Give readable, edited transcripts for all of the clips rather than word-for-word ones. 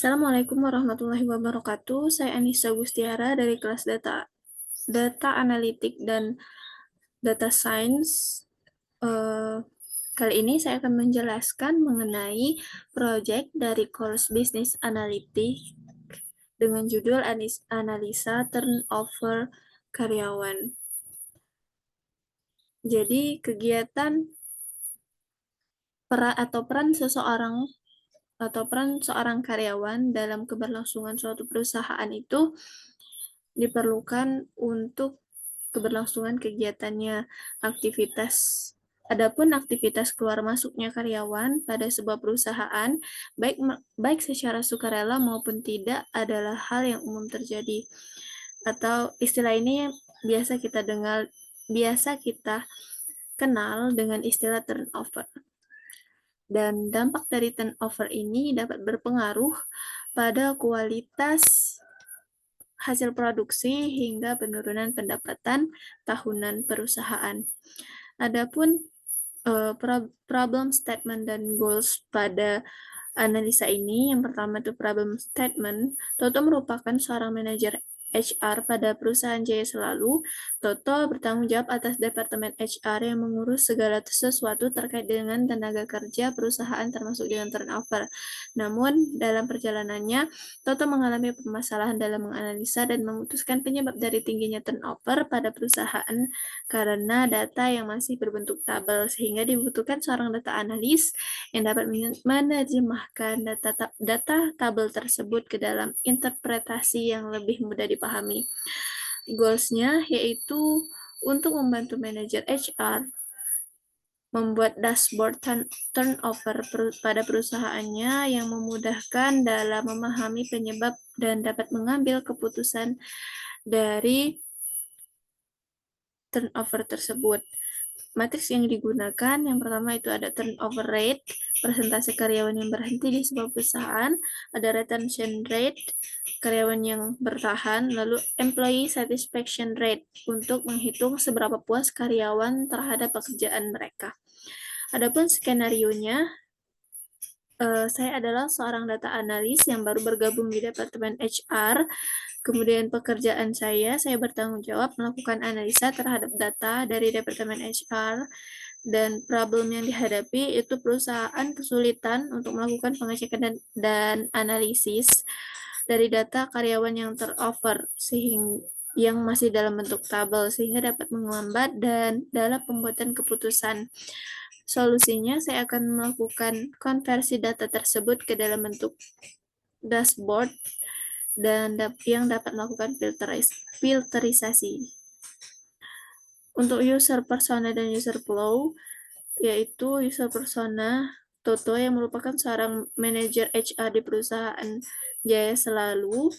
Assalamualaikum warahmatullahi wabarakatuh. Saya Anissa Gustiara dari kelas Data Analitik dan Data Science. Kali ini saya akan menjelaskan mengenai proyek dari course Business Analytics dengan judul Analisa Turnover Karyawan. Jadi kegiatan peran seorang karyawan dalam keberlangsungan suatu perusahaan itu diperlukan untuk keberlangsungan kegiatannya, aktivitas. Adapun aktivitas keluar masuknya karyawan pada sebuah perusahaan, baik secara sukarela maupun tidak, adalah hal yang umum terjadi. Atau istilah ini biasa kita kenal dengan istilah turnover. Dan dampak dari turnover ini dapat berpengaruh pada kualitas hasil produksi hingga penurunan pendapatan tahunan perusahaan. Adapun problem statement dan goals pada analisa ini, yang pertama itu problem statement. Toto merupakan seorang manajer HR pada perusahaan Jaya Selalu. Toto bertanggung jawab atas Departemen HR yang mengurus segala sesuatu terkait dengan tenaga kerja perusahaan termasuk dengan turnover. Namun, dalam perjalanannya, Toto mengalami permasalahan dalam menganalisa dan memutuskan penyebab dari tingginya turnover pada perusahaan karena data yang masih berbentuk tabel, sehingga dibutuhkan seorang data analis yang dapat menerjemahkan data tabel tersebut ke dalam interpretasi yang lebih mudah dipahami. Goals-nya yaitu untuk membantu manajer HR membuat dashboard turnover pada perusahaannya yang memudahkan dalam memahami penyebab dan dapat mengambil keputusan dari turnover tersebut. Matriks yang digunakan, yang pertama itu ada turnover rate, persentase karyawan yang berhenti di sebuah perusahaan, ada retention rate, karyawan yang bertahan, lalu employee satisfaction rate, untuk menghitung seberapa puas karyawan terhadap pekerjaan mereka. Adapun skenario-nya, saya adalah seorang data analis yang baru bergabung di Departemen HR. Kemudian pekerjaan saya bertanggung jawab melakukan analisa terhadap data dari Departemen HR, dan problem yang dihadapi itu perusahaan kesulitan untuk melakukan pengecekan dan analisis dari data karyawan yang turnover yang masih dalam bentuk tabel, sehingga dapat menghambat dan dalam pembuatan keputusan. Solusinya, saya akan melakukan konversi data tersebut ke dalam bentuk dashboard dan yang dapat melakukan filterisasi. Untuk user persona dan user flow, yaitu user persona Toto yang merupakan seorang manajer HR di perusahaan Jaya Selalu,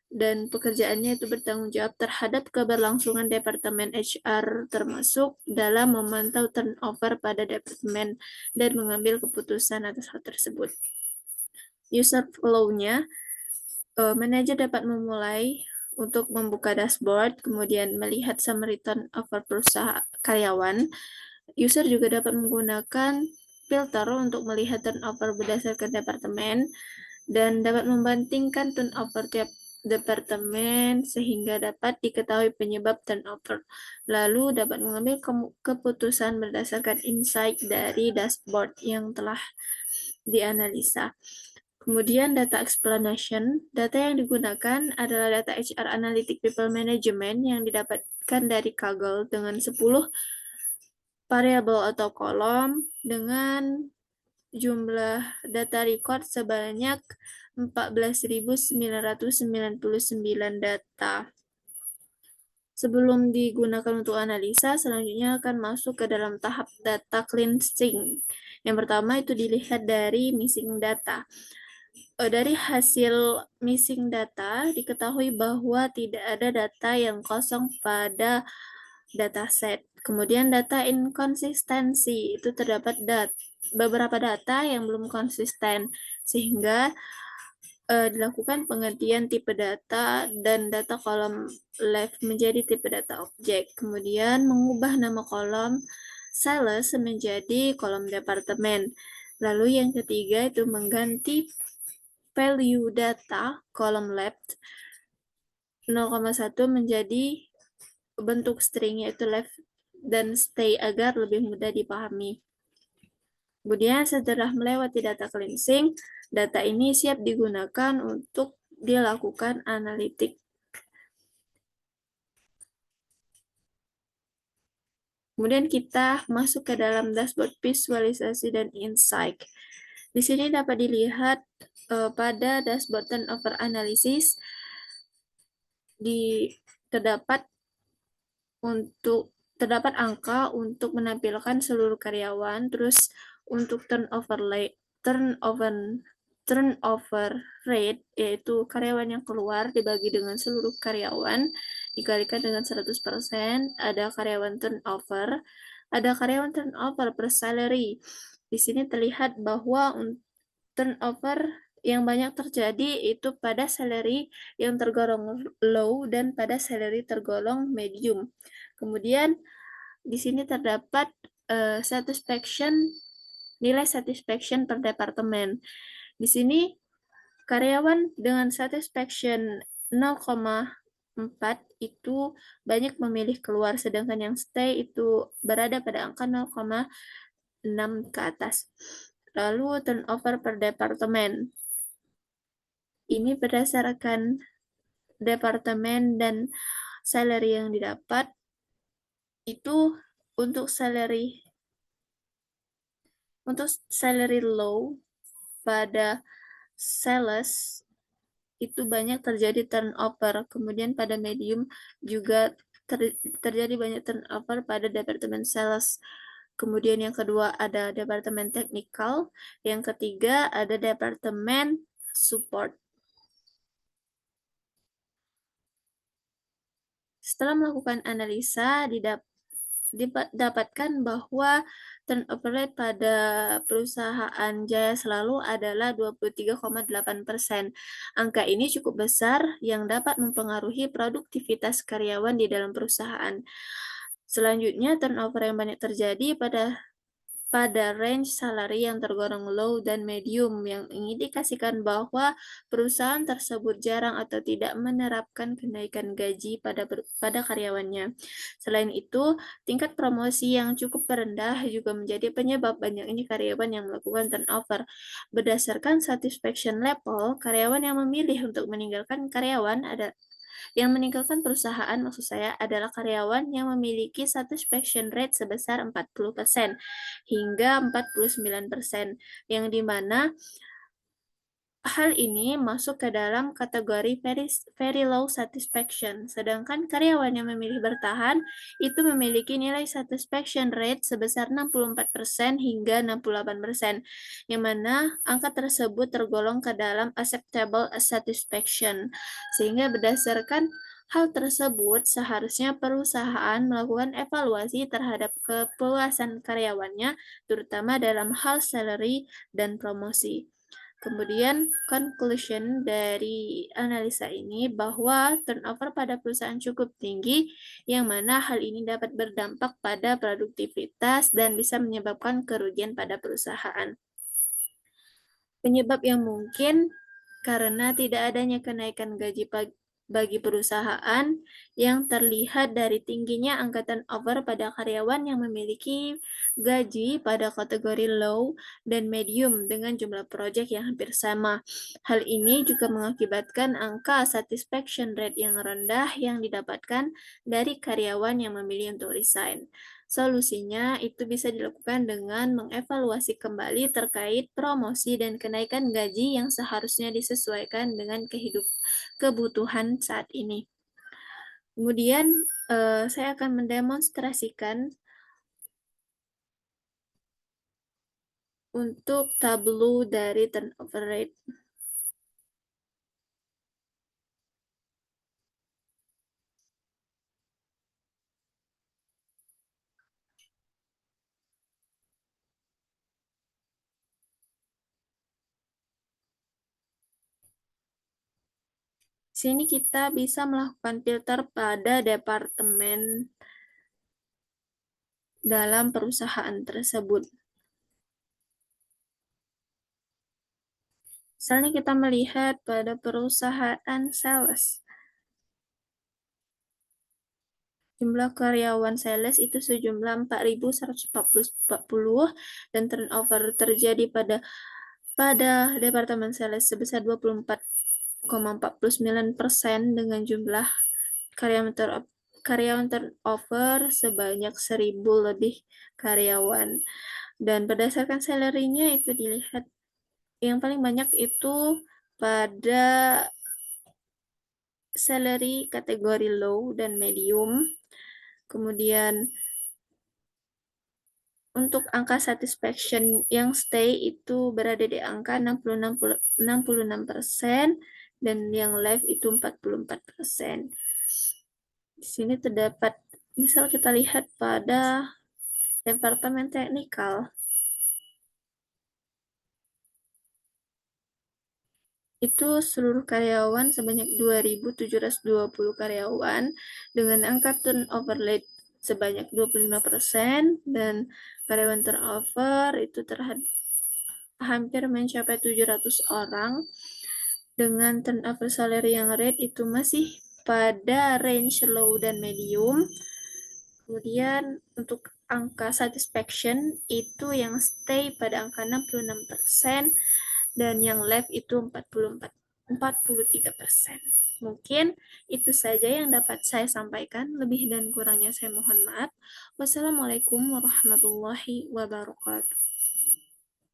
dan pekerjaannya itu bertanggung jawab terhadap keberlangsungan Departemen HR, termasuk dalam memantau turnover pada departemen dan mengambil keputusan atas hal tersebut. User flow-nya, manajer dapat memulai untuk membuka dashboard, kemudian melihat summary turnover perusahaan karyawan. User juga dapat menggunakan filter untuk melihat turnover berdasarkan departemen dan dapat membandingkan turnover tiap departemen sehingga dapat diketahui penyebab turnover. Lalu dapat mengambil keputusan berdasarkan insight dari dashboard yang telah dianalisa. Kemudian data explanation, data yang digunakan adalah data HR Analytic People Management yang didapatkan dari Kaggle dengan 10 variabel atau kolom dengan jumlah data record sebanyak 14.999 data. Sebelum digunakan untuk analisa, selanjutnya akan masuk ke dalam tahap data cleansing. Yang pertama itu dilihat dari missing data. Dari hasil missing data, diketahui bahwa tidak ada data yang kosong pada dataset. Kemudian data inkonsistensi, itu terdapat beberapa data yang belum konsisten, sehingga dilakukan penggantian tipe data dan data kolom left menjadi tipe data objek. Kemudian mengubah nama kolom sales menjadi kolom departemen. Lalu yang ketiga itu mengganti value data column left 0,1 menjadi bentuk string yaitu left dan stay agar lebih mudah dipahami. Kemudian setelah melewati data cleansing, data ini siap digunakan untuk dilakukan analitik. Kemudian kita masuk ke dalam dashboard visualisasi dan insight. Di sini dapat dilihat pada dashboard turnover analysis terdapat angka untuk menampilkan seluruh karyawan, terus untuk turnover rate yaitu karyawan yang keluar dibagi dengan seluruh karyawan dikalikan dengan 100%, ada karyawan turnover per salary. Di sini terlihat bahwa turnover yang banyak terjadi itu pada salary yang tergolong low dan pada salary tergolong medium. Kemudian di sini terdapat nilai satisfaction per departemen. Di sini karyawan dengan satisfaction 0,4 itu banyak memilih keluar, sedangkan yang stay itu berada pada angka 0,6 ke atas. Lalu turnover per departemen. Ini berdasarkan departemen dan salary yang didapat. Itu untuk salary low pada sales itu banyak terjadi turnover. Kemudian pada medium juga terjadi banyak turnover pada departemen sales. Kemudian yang kedua ada departemen technical, yang ketiga ada departemen support. Setelah melakukan analisa, didapatkan bahwa turnover rate pada perusahaan Jaya Selalu adalah 23,8%. Angka ini cukup besar yang dapat mempengaruhi produktivitas karyawan di dalam perusahaan. Selanjutnya, turnover yang banyak terjadi pada range salary yang tergolong low dan medium yang mengindikasikan bahwa perusahaan tersebut jarang atau tidak menerapkan kenaikan gaji pada karyawannya. Selain itu, tingkat promosi yang cukup rendah juga menjadi penyebab banyaknya karyawan yang melakukan turnover. Berdasarkan satisfaction level, karyawan yang memilih untuk meninggalkan perusahaan adalah karyawan yang memiliki satisfaction rate sebesar 40% hingga 49%, yang dimana hal ini masuk ke dalam kategori very low satisfaction, sedangkan karyawan yang memilih bertahan itu memiliki nilai satisfaction rate sebesar 64% hingga 68%, yang mana angka tersebut tergolong ke dalam acceptable satisfaction. Sehingga berdasarkan hal tersebut, seharusnya perusahaan melakukan evaluasi terhadap kepuasan karyawannya, terutama dalam hal salary dan promosi. Kemudian, conclusion dari analisa ini bahwa turnover pada perusahaan cukup tinggi, yang mana hal ini dapat berdampak pada produktivitas dan bisa menyebabkan kerugian pada perusahaan. Penyebab yang mungkin karena tidak adanya kenaikan gaji bagi perusahaan yang terlihat dari tingginya angka turnover pada karyawan yang memiliki gaji pada kategori low dan medium dengan jumlah proyek yang hampir sama. Hal ini juga mengakibatkan angka satisfaction rate yang rendah yang didapatkan dari karyawan yang memilih untuk resign. Solusinya itu bisa dilakukan dengan mengevaluasi kembali terkait promosi dan kenaikan gaji yang seharusnya disesuaikan dengan kebutuhan saat ini. Kemudian saya akan mendemonstrasikan untuk tableau dari turnover rate. Sini kita bisa melakukan filter pada departemen dalam perusahaan tersebut. Misalnya kita melihat pada perusahaan sales. Jumlah karyawan sales itu sejumlah 4.140 dan turnover terjadi pada departemen sales sebesar 24,49% dengan jumlah karyawan turnover sebanyak 1.000 lebih karyawan. Dan berdasarkan salary-nya itu dilihat yang paling banyak itu pada salary kategori low dan medium. Kemudian untuk angka satisfaction yang stay itu berada di angka 66% dan yang live itu 44%. Di sini terdapat, misal kita lihat pada departemen teknikal. Itu seluruh karyawan sebanyak 2.720 karyawan dengan angka turnover rate sebanyak 25% dan karyawan turnover itu hampir mencapai 700 orang dengan turnover salary yang rate itu masih pada range low dan medium. Kemudian untuk angka satisfaction itu yang stay pada angka 66% dan yang left itu 43%. Mungkin itu saja yang dapat saya sampaikan. Lebih dan kurangnya saya mohon maaf. Wassalamualaikum warahmatullahi wabarakatuh.